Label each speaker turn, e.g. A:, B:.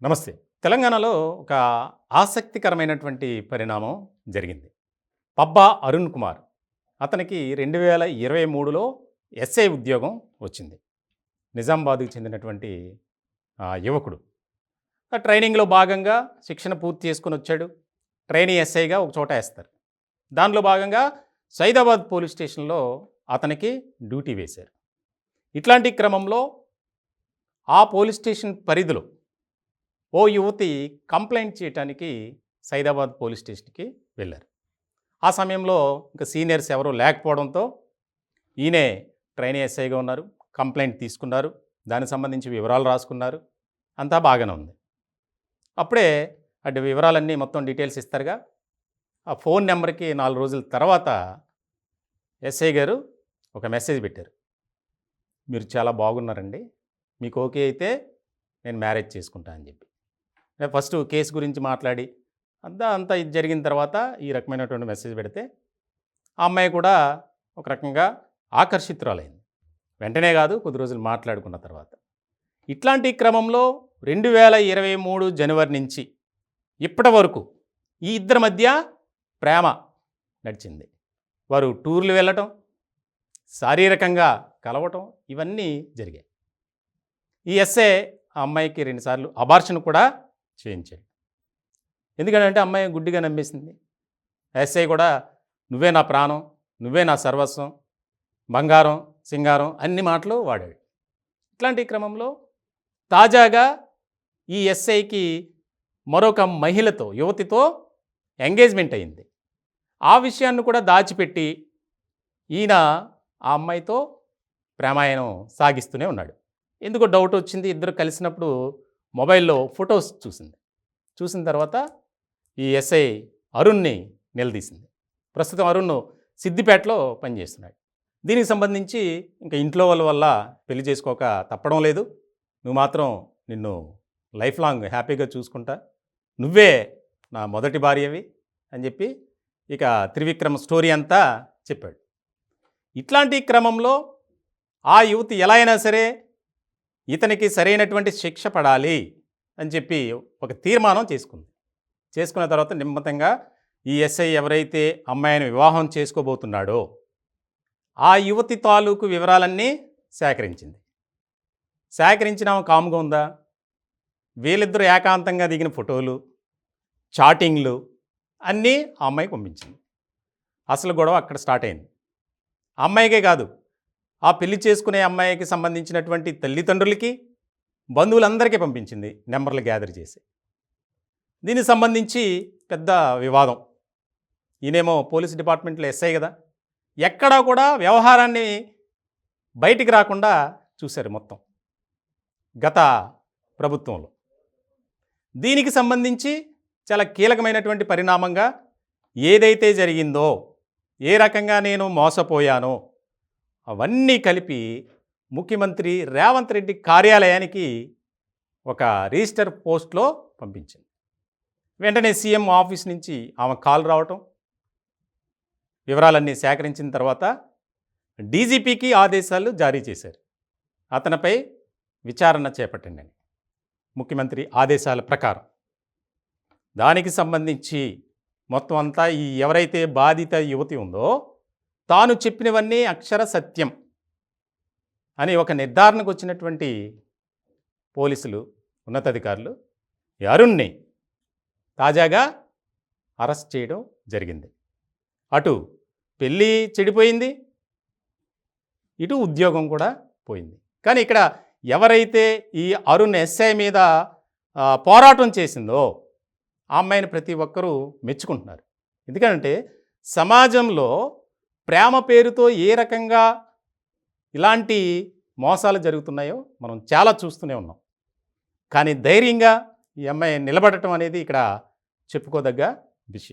A: నమస్తే. తెలంగాణలో ఒక ఆసక్తికరమైనటువంటి పరిణామం జరిగింది. పబ్బా అరుణ్ కుమార్ అతనికి 2023లో ఎస్ఐ ఉద్యోగం వచ్చింది. నిజామాబాద్‌కి చెందినటువంటి యువకుడు. ఆ ట్రైనింగ్‌లో భాగంగా శిక్షణ పూర్తి చేసుకొనొచ్చాడు. ట్రైనీ ఎస్ఐగా ఒక చోట ఏస్తారు. దానిలో భాగంగా సైదాబాద్ పోలీస్ స్టేషన్‌లో అతనికి డ్యూటీ వేశారు. ఇట్లాంటి క్రమంలో ఆ పోలీస్ స్టేషన్ పరిధిలో ఓ యువతి కంప్లెయింట్ చేయటానికి సైదాబాద్ పోలీస్ స్టేషన్‌కి వెళ్లారు. ఆ సమయంలో ఇంకా సీనియర్స్ ఎవరు లేకపోవడంతో ఈయనే ట్రైనీ ఎస్ఐగా ఉన్నారు. కంప్లెయింట్ తీసుకున్నారు. దానికి సంబంధించి వివరాలు రాసుకున్నారు. అంతా బాగానే ఉంది. అప్పుడే అటు వివరాలన్నీ మొత్తం డీటెయిల్స్ ఇస్తారుగా. ఆ ఫోన్ నెంబర్‌కి 4 రోజుల తర్వాత ఎస్ఐ గారు ఒక మెసేజ్ పెట్టారు. మీరు చాలా బాగున్నారండి. మీకు ఓకే అయితే నేను మ్యారేజ్ చేసుకుంటా అని చెప్పి. ఫస్ట్ కేసు గురించి మాట్లాడి అంతా ఇది జరిగిన తర్వాత ఈ రకమైనటువంటి మెసేజ్ పెడితే ఆ అమ్మాయి కూడా ఒక రకంగా ఆకర్షితురాలైంది. వెంటనే కాదు, కొద్ది రోజులు మాట్లాడుకున్న తర్వాత. ఇట్లాంటి క్రమంలో 2023 జనవరి నుంచి ఇప్పటి వరకు ఈ ఇద్దరి మధ్య ప్రేమ నడిచింది. వారు టూర్లు వెళ్ళటం, శారీరకంగా కలవటం ఇవన్నీ జరిగాయి. ఈ ఎస్ఏ ఆ అమ్మాయికి 2 సార్లు అబార్షన్ కూడా చేయించాడు. ఎందుకంటే అమ్మాయి గుడ్డిగా నమ్మేసింది. ఎస్ఐ కూడా నువ్వే నా ప్రాణం, నువ్వే నా సర్వస్వం, బంగారం సింగారం అన్ని మాటలు వాడాడు. ఇట్లాంటి క్రమంలో తాజాగా ఈ ఎస్ఐకి మరొక మహిళతో, యువతితో ఎంగేజ్మెంట్ అయింది. ఆ విషయాన్ని కూడా దాచిపెట్టి ఈయన ఆ అమ్మాయితో ప్రేమాయణం సాగిస్తూనే ఉన్నాడు. ఎందుకో డౌట్ వచ్చింది. ఇద్దరు కలిసినప్పుడు మొబైల్లో ఫొటోస్ చూసింది. చూసిన తర్వాత ఈ ఎస్ఐ అరుణ్ని నిలదీసింది. ప్రస్తుతం అరుణ్ సిద్దిపేటలో పనిచేస్తున్నాడు. దీనికి సంబంధించి ఇంకా ఇంట్లో వాళ్ళ వల్ల పెళ్లి చేసుకోక తప్పడం లేదు. నువ్వు మాత్రం నిన్ను లైఫ్ లాంగ్ హ్యాపీగా చూసుకుంటా, నువ్వే నా మొదటి భార్యవి అని చెప్పి ఇక త్రివిక్రమ్ స్టోరీ అంతా చెప్పాడు. ఇట్లాంటి క్రమంలో ఆ యువతి ఎలా అయినా సరే ఇతనికి సరైనటువంటి శిక్ష పడాలి అని చెప్పి ఒక తీర్మానం చేసుకుంది. చేసుకున్న తర్వాత నిమ్మతంగా ఈ ఎస్ఐ ఎవరైతే అమ్మాయిని వివాహం చేసుకోబోతున్నాడో ఆ యువతి తాలూకు వివరాలన్నీ సేకరించింది. సేకరించిన ఆమె కాముగా ఉందా? వీళ్ళిద్దరూ ఏకాంతంగా దిగిన ఫోటోలు, చాటింగ్లు అన్నీ ఆ అమ్మాయికి పంపించింది. అసలు గొడవ అక్కడ స్టార్ట్ అయింది. అమ్మాయికే కాదు, ఆ పెళ్లి చేసుకునే అమ్మాయికి సంబంధించినటువంటి తల్లిదండ్రులకి, బంధువులందరికీ పంపించింది నెంబర్లు గ్యాదర్ చేసి. దీనికి సంబంధించి పెద్ద వివాదం. ఈయనేమో పోలీస్ డిపార్ట్మెంట్లో ఎస్ఐ కదా, ఎక్కడా కూడా వ్యవహారాన్ని బయటికి రాకుండా చూశారు మొత్తం గత ప్రభుత్వంలో. దీనికి సంబంధించి చాలా కీలకమైనటువంటి పరిణామంగా ఏదైతే జరిగిందో, ఏ రకంగా నేను మోసపోయానో అవన్నీ కలిపి ముఖ్యమంత్రి రేవంత్ రెడ్డి కార్యాలయానికి ఒక రిజిస్టర్ పోస్ట్లో పంపించింది. వెంటనే సీఎం ఆఫీస్ నుంచి ఆమె కాల్ రావటం, వివరాలన్నీ సేకరించిన తర్వాత డీజీపీకి ఆదేశాలు జారీ చేశారు. అతనిపై విచారణ చేపట్టండి అని ముఖ్యమంత్రి ఆదేశాల ప్రకారం. దానికి సంబంధించి మొత్తం అంతా ఈ ఎవరైతే బాధిత యువతి ఉందో తాను చెప్పినవన్నీ అక్షర సత్యం అని ఒక నిర్ధారణకు వచ్చినటువంటి పోలీసులు, ఉన్నతాధికారులు ఈ అరుణ్ని తాజాగా అరెస్ట్ చేయడం జరిగింది. అటు పెళ్ళి చెడిపోయింది, ఇటు ఉద్యోగం కూడా పోయింది. కానీ ఇక్కడ ఎవరైతే ఈ అరుణ్ ఎస్ఐ మీద పోరాటం చేసిందో ఆ అమ్మాయిని ప్రతి ఒక్కరూ మెచ్చుకుంటున్నారు. ఎందుకంటే సమాజంలో ప్రేమ పేరుతో ఏ రకంగా ఇలాంటి మోసాలు జరుగుతున్నాయో మనం చాలా చూస్తూనే ఉన్నాం. కానీ ధైర్యంగా ఈ అమ్మాయి నిలబడటం అనేది ఇక్కడ చెప్పుకోదగ్గ విషయం.